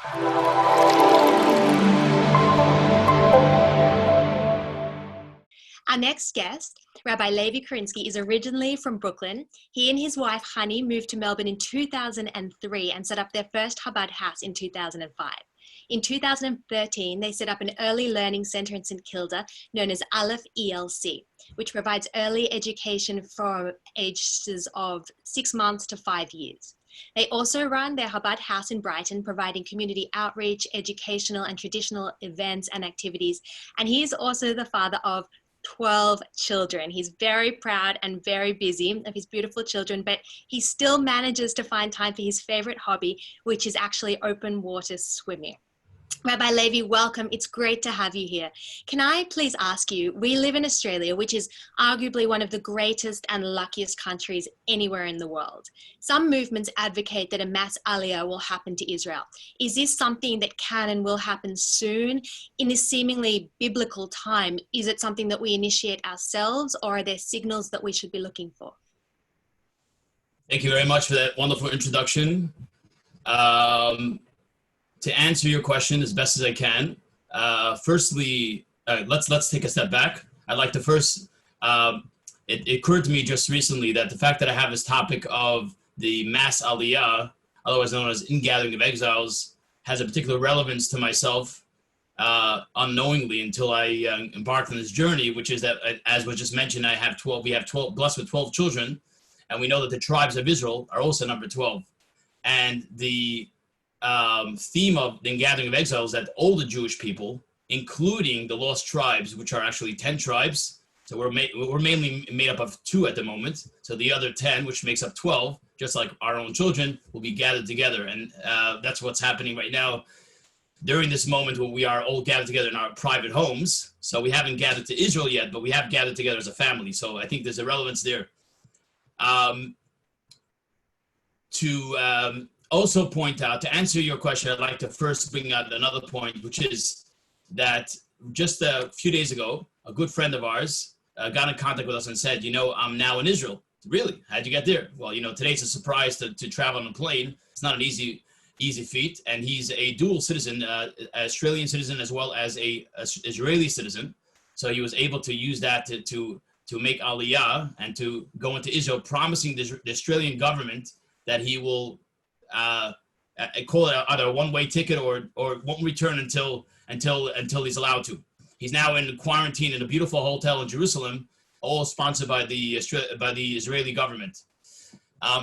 Our next guest, Rabbi Levi Kurinsky, is originally from Brooklyn. He and his wife, Hani, moved to Melbourne in 2003 and set up their first Chabad house in 2005. In 2013, they set up an early learning center in St Kilda known as Aleph ELC, which provides early education from ages of 6 months to 5 years. They also run their Chabad house in Brighton, providing community outreach, educational and traditional events and activities. And he is also the father of 12 children. He's very proud and very busy of his beautiful children, but he still manages to find time for his favorite hobby, which is actually open water swimming. Rabbi Levi, welcome. It's great to have you here. Can I please ask you, we live in Australia, which is arguably one of the greatest and luckiest countries anywhere in the world. Some movements advocate that a mass Aliyah will happen to Israel. Is this something that can and will happen soon? In this seemingly biblical time, is it something that we initiate ourselves, or are there signals that we should be looking for? Thank you very much for that wonderful introduction. To answer your question as best as I can, firstly, let's take a step back. I'd like to first, it occurred to me just recently that the fact that I have this topic of the mass Aliyah, otherwise known as ingathering of exiles, has a particular relevance to myself unknowingly until I embarked on this journey, which is that, as was just mentioned, we have 12, blessed with 12 children, and we know that the tribes of Israel are also number 12. And the theme of the gathering of exiles, that all the Jewish people, including the lost tribes, which are actually 10 tribes, so we're mainly made up of 2 at the moment, so the other 10, which makes up 12, just like our own children, will be gathered together. And that's what's happening right now during this moment where we are all gathered together in our private homes. So we haven't gathered to Israel yet, but we have gathered together as a family. So I think there's a relevance there. Also point out, to answer your question, I'd like to first bring out another point, which is that just a few days ago, a good friend of ours got in contact with us and said, I'm now in Israel. Really? How'd you get there? Well, today's a surprise to travel on a plane. It's not an easy feat. And he's a dual citizen, Australian citizen, as well as a Israeli citizen. So he was able to use that to make Aliyah and to go into Israel, promising the Australian government that he will call it either a one-way ticket or won't return until he's allowed to. He's now in quarantine in a beautiful hotel in Jerusalem, all sponsored by the Israeli government.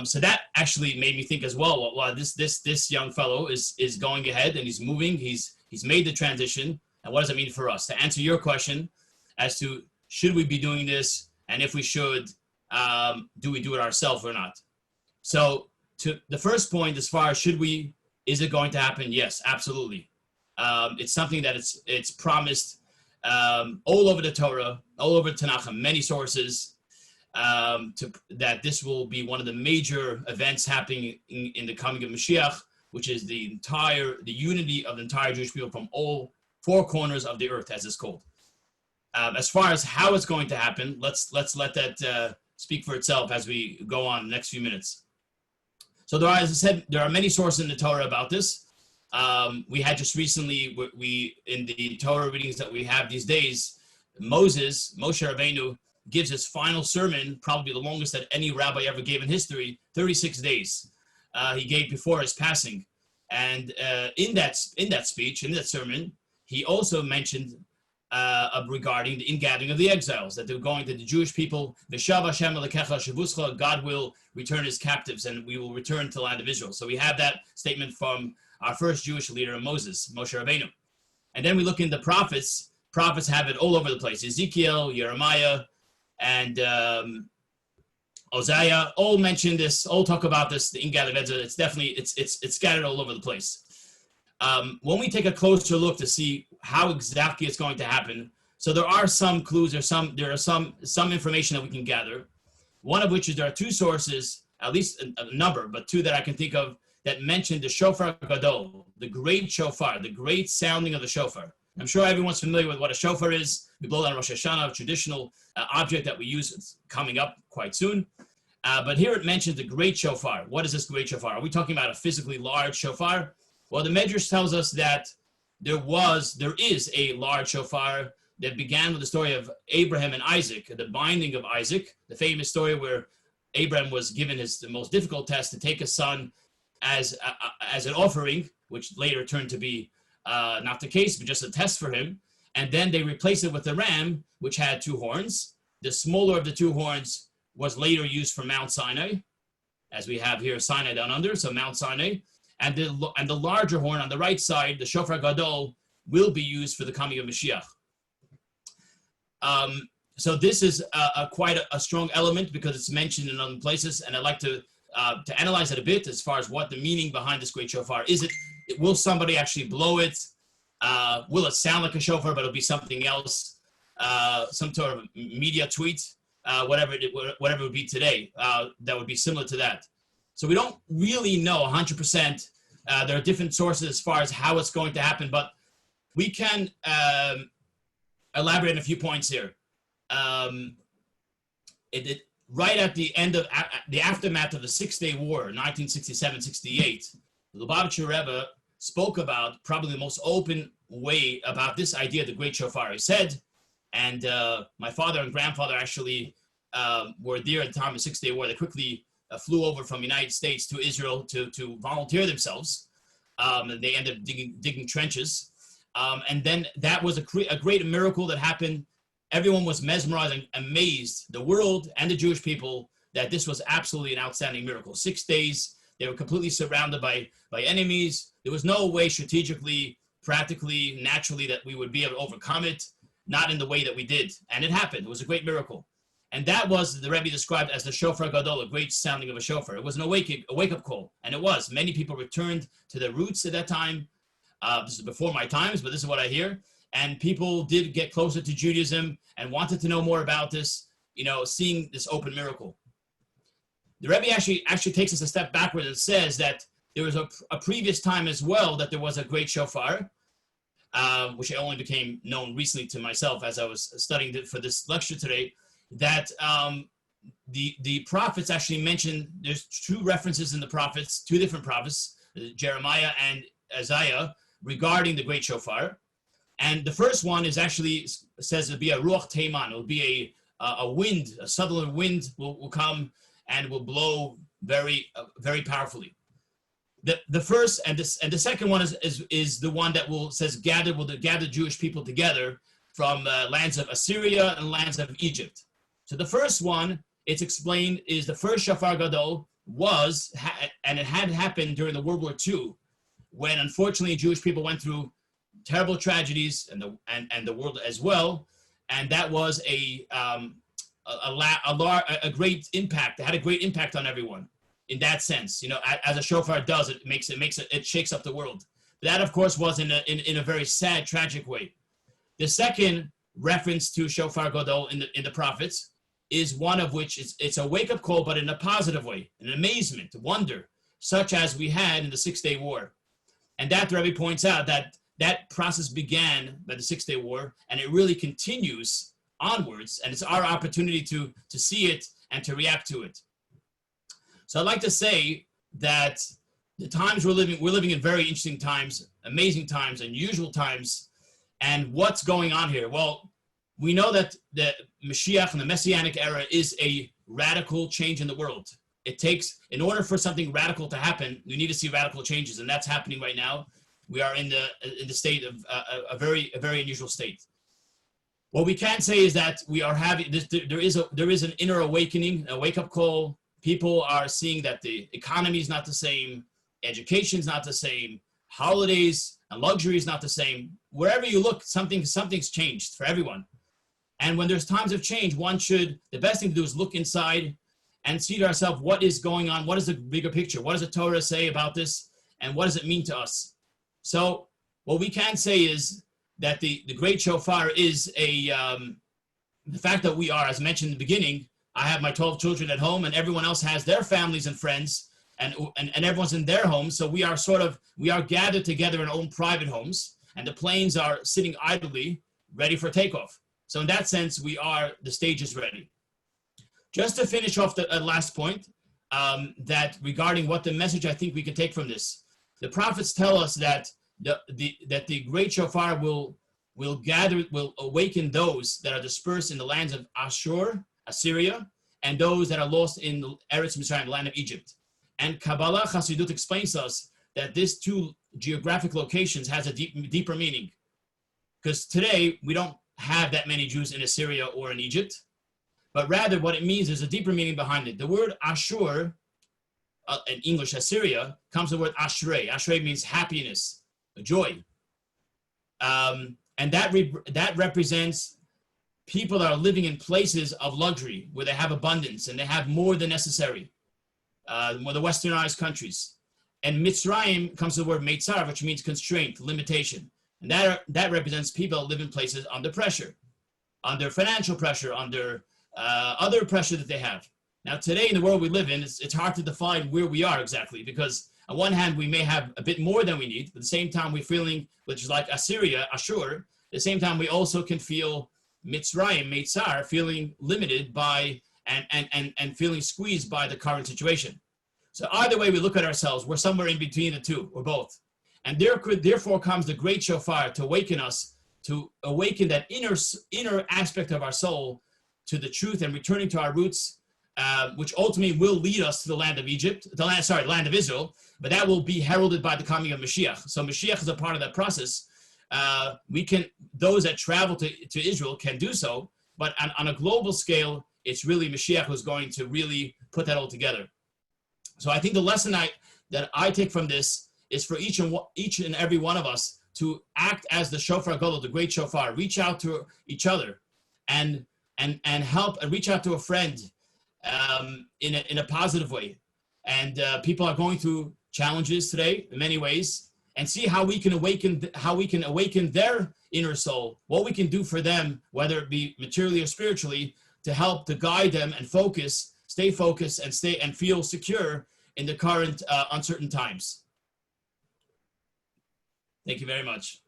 So that actually made me think as well. Well, this young fellow is going ahead and he's moving. He's made the transition, and what does it mean for us? To answer your question as to should we be doing this, and if we should, do we do it ourselves or not? So, to the first point, as far as is it going to happen? Yes, absolutely. It's something that it's promised all over the Torah, all over Tanakh, many sources, that this will be one of the major events happening in the coming of Mashiach, which is the unity of the entire Jewish people from all 4 corners of the earth, as it's called. As far as how it's going to happen, let's let that speak for itself as we go on the next few minutes. So as I said, there are many sources in the Torah about this. We had just recently, in the Torah readings that we have these days, Moshe Rabbeinu, gives his final sermon, probably the longest that any rabbi ever gave in history, 36 days. He gave before his passing. And in that speech, in that sermon, he also mentioned regarding the ingathering of the exiles, that they're going to the Jewish people, God will return his captives and we will return to the land of Israel. So we have that statement from our first Jewish leader, Moshe Rabbeinu. And then we look into prophets. Prophets have it all over the place. Ezekiel, Jeremiah, and Hosea all mention this, all talk about this, the ingathering of exiles. It's definitely, it's scattered all over the place. When we take a closer look to see how exactly it's going to happen, so there are some clues, there are some information that we can gather. One of which is there are 2 sources, at least a number, but 2 that I can think of, that mention the shofar gadol, the great shofar, the great sounding of the shofar. I'm sure everyone's familiar with what a shofar is. We blow that on Rosh Hashanah, a traditional object that we use. It's coming up quite soon. But here it mentions the great shofar. What is this great shofar? Are we talking about a physically large shofar? Well, the Medrash tells us that there is a large shofar that began with the story of Abraham and Isaac, the binding of Isaac, the famous story where Abraham was given the most difficult test to take a son as an offering, which later turned to be not the case, but just a test for him. And then they replaced it with the ram, which had 2 horns. The smaller of the 2 horns was later used for Mount Sinai, as we have here Sinai down under, so Mount Sinai. And the larger horn on the right side, the shofar gadol, will be used for the coming of Mashiach. So this is quite a strong element because it's mentioned in other places, and I'd like to analyze it a bit as far as what the meaning behind this great shofar is. Will somebody actually blow it? Will it sound like a shofar, but it'll be something else? Some sort of media tweet, whatever it would be today, that would be similar to that. So we don't really know 100%. There are different sources as far as how it's going to happen, but we can elaborate on a few points here. Right at the end of the aftermath of the 6-Day War, 1967-68, the Lubavitcher Rebbe spoke about probably the most open way about this idea of the great shofar. He said, and my father and grandfather actually were there at the time of the 6-Day War. They quickly flew over from the United States to Israel to volunteer themselves. They ended up digging trenches. And then that was a great miracle that happened. Everyone was mesmerized and amazed, the world and the Jewish people, that this was absolutely an outstanding miracle. 6 days, they were completely surrounded by enemies. There was no way strategically, practically, naturally that we would be able to overcome it, not in the way that we did. And it happened. It was a great miracle. And that was, the Rebbe described as the shofar gadol, a great sounding of a shofar. It was a wake-up call. And it was. Many people returned to their roots at that time. This is before my times, but this is what I hear. And people did get closer to Judaism and wanted to know more about this, seeing this open miracle. The Rebbe actually takes us a step backward and says that there was a previous time as well that there was a great shofar, which only became known recently to myself as I was studying it for this lecture today, that the prophets actually mentioned, there's 2 references in the prophets, 2 different prophets, Jeremiah and Isaiah, regarding the great shofar. And the first one is actually says it'll be a ruach teiman. It'll be a wind, a southerly wind will come and will blow very very powerfully. The first and the second one is the one that says gather Jewish people together from lands of Assyria and lands of Egypt. So the first one, it's explained, is the first shofar gadol and it had happened during the World War II, when unfortunately Jewish people went through terrible tragedies and the world as well, and that was a great impact. It had a great impact on everyone in that sense. As a shofar does, it shakes up the world. But that, of course, was in a very sad, tragic way. The second reference to shofar gadol in the prophets is one of which it's a wake up call, but in a positive way, an amazement, wonder, such as we had in the 6-Day War. And that the Rebbe points out that process began by the 6-Day War, and it really continues onwards, and it's our opportunity to see it and to react to it. So I'd like to say that the times we're living in very interesting times, amazing times, unusual times. And what's going on here? Well, we know that the Mashiach and the Messianic era is a radical change in the world. It takes, in order for something radical to happen, we need to see radical changes, and that's happening right now. We are in the state of a very unusual state. What we can say is that we are having this. There is an inner awakening, a wake-up call. People are seeing that the economy is not the same, education is not the same, holidays and luxury is not the same. Wherever you look, something's changed for everyone. And when there's times of change, the best thing to do is look inside and see to ourselves what is going on. What is the bigger picture? What does the Torah say about this? And what does it mean to us? So what we can say is that the great shofar is the fact that we are, as mentioned in the beginning, I have my 12 children at home, and everyone else has their families and friends, and everyone's in their homes. So we are gathered together in our own private homes, and the planes are sitting idly, ready for takeoff. So in that sense, the stage is ready. Just to finish off the last point, that regarding what the message I think we can take from this. The prophets tell us that the great shofar will awaken those that are dispersed in the lands of Assyria, and those that are lost in the Eretz Mitzrayim, the land of Egypt. And Kabbalah Chassidut explains to us that these two geographic locations has a deeper meaning. Because today, we don't have that many Jews in Assyria or in Egypt, but rather what it means is a deeper meaning behind it. The word Ashur, in English, Assyria, comes from the word Ashrei. Ashrei means happiness, joy. And that represents people that are living in places of luxury, where they have abundance and they have more than necessary, more the westernized countries. And Mitzrayim comes from the word Meitzar, which means constraint, limitation. And that represents people that live in places under pressure, under financial pressure, under other pressure that they have. Now, today in the world we live in, it's hard to define where we are exactly, because on one hand, we may have a bit more than we need, but at the same time, we're feeling, which is like Assyria, Ashur, at the same time, we also can feel Mitzrayim, Meitzar, feeling limited by and feeling squeezed by the current situation. So either way we look at ourselves, we're somewhere in between the two, or both. And therefore comes the great shofar to awaken us, to awaken that inner aspect of our soul to the truth and returning to our roots, which ultimately will lead us to the land of Egypt, the land of Israel, but that will be heralded by the coming of Mashiach. So Mashiach is a part of that process. Those that travel to Israel can do so, but on a global scale, it's really Mashiach who's going to really put that all together. So I think the lesson that I take from this is for each and every one of us to act as the shofar gadol, the great shofar, reach out to each other and help and reach out to a friend in a positive way. And people are going through challenges today in many ways, and see how we can awaken their inner soul, what we can do for them, whether it be materially or spiritually, to help to guide them and stay focused and feel secure in the current uncertain times. Thank you very much.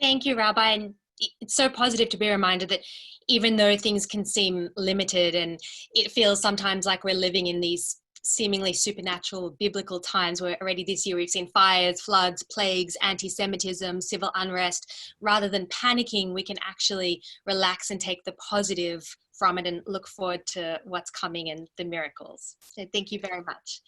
Thank you, Rabbi. And it's so positive to be reminded that even though things can seem limited and it feels sometimes like we're living in these seemingly supernatural biblical times, where already this year we've seen fires, floods, plagues, anti-Semitism, civil unrest, rather than panicking, we can actually relax and take the positive from it and look forward to what's coming and the miracles. So thank you very much.